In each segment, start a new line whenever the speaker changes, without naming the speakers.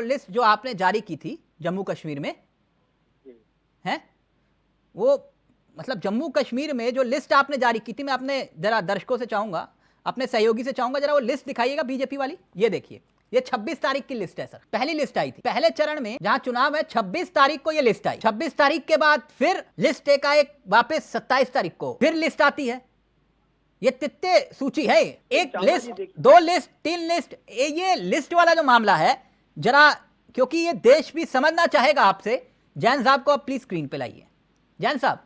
List जो आपने जारी की थी जम्मू कश्मीर में है, वो मतलब जम्मू कश्मीर में जो लिस्ट आपने जारी की थी, मैं अपने जरा दर्शकों से चाहूंगा, अपने सहयोगी से चाहूंगा, जरा वो लिस्ट दिखाइएगा बीजेपी वाली। ये देखिए, ये 26 तारीख की लिस्ट है सर, पहली लिस्ट आई थी पहले चरण में जहां चुनाव है। 26 तारीख को ये लिस्ट आई। 26 तारीख के बाद फिर लिस्ट एकाएक वापस 27 तारीख को फिर लिस्ट आती है। ये तित्ते सूची है, एक लिस्ट, दो लिस्ट, तीन लिस्ट। ये लिस्ट वाला जो मामला है, जरा क्योंकि ये देश भी समझना चाहेगा आपसे। जैन साहब को आप प्लीज स्क्रीन पे लाइए। जैन साहब,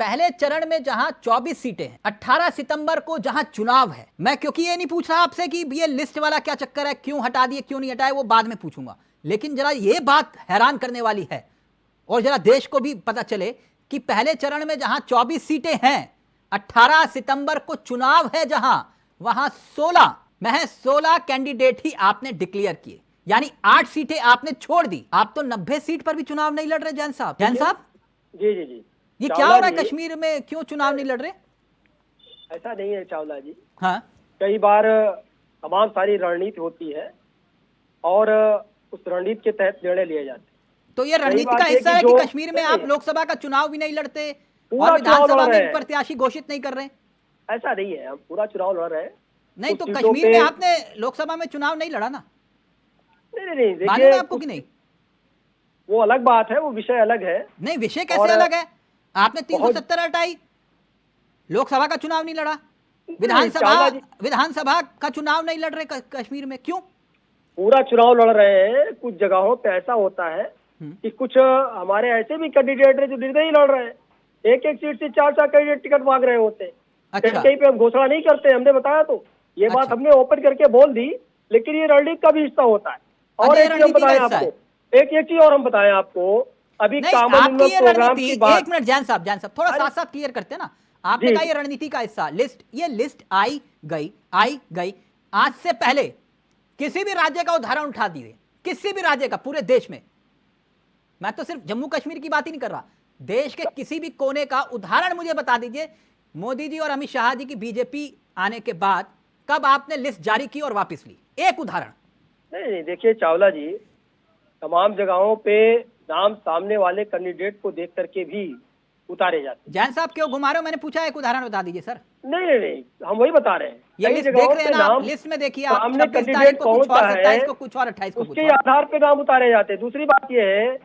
पहले चरण में जहां 24 सीटें हैं, 18 सितंबर को जहां चुनाव है, मैं क्योंकि ये नहीं पूछ रहा आपसे कि ये लिस्ट वाला क्या चक्कर है, क्यों हटा दिए क्यों नहीं हटाए, वो बाद में पूछूंगा, लेकिन जरा ये बात हैरान करने वाली है और जरा देश को भी पता चले कि पहले चरण में जहां 24 सीटें हैं, 18 सितंबर को चुनाव है जहां, वहां 16 कैंडिडेट ही आपने डिक्लेयर किए, यानी 8 सीटें आपने छोड़ दी। आप तो 90 सीट पर भी चुनाव नहीं लड़ रहे जैन साहब। जैन साहब
जी जी जी,
ये क्या हो रहा है कश्मीर में, क्यों चुनाव नहीं लड़ रहे?
ऐसा नहीं है चावला जी।
हाँ,
कई बार तमाम सारी रणनीति होती है और उस रणनीति के तहत निर्णय लिए जाते हैं।
तो ये रणनीति का हिस्सा है कि कश्मीर में आप लोकसभा का चुनाव भी नहीं लड़ते और विधानसभा में प्रत्याशी घोषित नहीं कर रहे?
ऐसा नहीं है, हम पूरा चुनाव लड़ रहे हैं।
नहीं तो कश्मीर में आपने लोकसभा में चुनाव नहीं लड़ा ना?
नहीं,
मालूम है आपको कि नहीं?
वो अलग बात है, वो विषय अलग है।
नहीं, विषय कैसे अलग है? आपने 370 हटाई, लोकसभा का चुनाव नहीं लड़ा, विधानसभा का चुनाव नहीं लड़ रहे कश्मीर में, क्यों?
पूरा चुनाव लड़ रहे हैं। कुछ जगहों पे ऐसा होता है कि कुछ हमारे ऐसे भी कैंडिडेट है जो निर्दयी लड़ रहे हैं, एक एक सीट से 4 कैंडिडेट टिकट मांग रहे होते हैं।
अच्छा।
कहीं पे हम घोषणा नहीं करते, हमने बताया तो ये बात हमने ओपन करके बोल दी, लेकिन ये रणनीति का भी हिस्सा होता है। और एक चीज हम बताएं आपको, एक चीज और हम बताएं आपको, अभी
आपकी ये रणनीति, एक मिनट जैन साहब थोड़ा साथ साथ क्लियर करते हैं ना। आपने कहा ये रणनीति का हिस्सा, ये लिस्ट आई गई। आज से पहले किसी भी राज्य का उदाहरण उठा दीजिए, किसी भी राज्य का, पूरे देश में, मैं तो सिर्फ जम्मू कश्मीर की बात ही नहीं कर रहा, देश के किसी भी कोने का उदाहरण मुझे बता दीजिए, मोदी जी और अमित शाह जी की बीजेपी आने के बाद कब आपने लिस्ट जारी की और वापस ली, एक उदाहरण।
नहीं, देखिए चावला जी, तमाम जगहों पे नाम सामने वाले कैंडिडेट को देख करके भी उतारे जाते।
जैन साहब क्यों घुमा रहे हो? मैंने पूछा, एक उदाहरण बता दीजिए सर।
नहीं, हम वही बता रहे हैं।
ये लिस्ट देख रहे हैं ना, लिस्ट में देखिए आप, 26 तारीख को कुछ और, 27 को कुछ और, 28 को कुछ और,
उसके आधार पे नाम उतारे जाते हैं। दूसरी बात ये है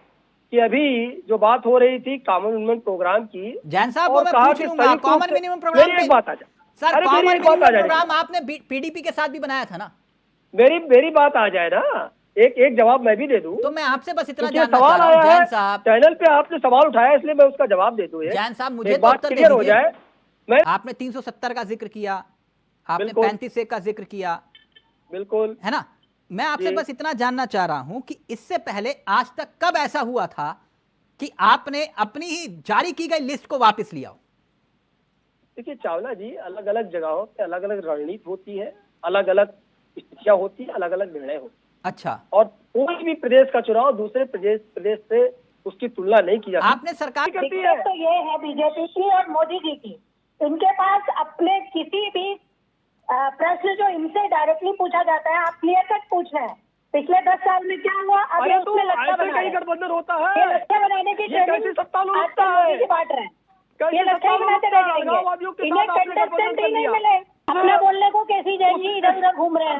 कि अभी जो बात हो रही थी कॉमन मिनिमम प्रोग्राम की,
जैन साहब वो मैं पूछ लूंगा, कॉमन मिनिमम प्रोग्राम
की बात आ जाए
सर, कॉमन मिनिमम प्रोग्राम आपने पीडीपी के साथ भी बनाया था ना?
मेरी बात आ जाए ना, एक जवाब मैं भी दे दूं।
तो मैं आपसे बस इतना
जानना चाह रहा हूं, जैन साहब चैनल पे आपने सवाल उठाया, इसलिए मैं उसका जवाब दे दूं।
जैन साहब मुझे
बात क्लियर हो जाए।
आपने 370 का जिक्र किया, आपने 35 का जिक्र किया,
बिल्कुल
है ना? मैं आपसे बस इतना जानना चाह रहा हूं कि इससे पहले आज तक कब ऐसा हुआ था कि आपने अपनी ही जारी की गई लिस्ट को वापस लिया हो?
देखिए चावला जी, अलग अलग जगहों पे अलग अलग रणनीति होती है, अलग अलग स्थितियां होती है, अलग अलग निर्णय होते हैं।
अच्छा।
और कोई भी प्रदेश का चुनाव दूसरे प्रदेश से उसकी तुलना नहीं की जाती।
आपने सरकार
करती है तो ये है बीजेपी की और मोदी जी की, इनके पास अपने किसी भी प्रश्न जो इनसे डायरेक्टली पूछा जाता है, आप क्लियर कट पूछ रहे हैं पिछले 10 साल में क्या हुआ, अभी उसमें
गठबंधन होता है,
लक्ष्य बनाने की ट्रेनिंग बांट रहे हैं, ये लक्ष्य बनाते रह जाएंगे, इन्हें कंटेस्टेंट ही नहीं मिले, अपना बोलने को कैसी जाएगी, इधर उधर घूम रहे हैं।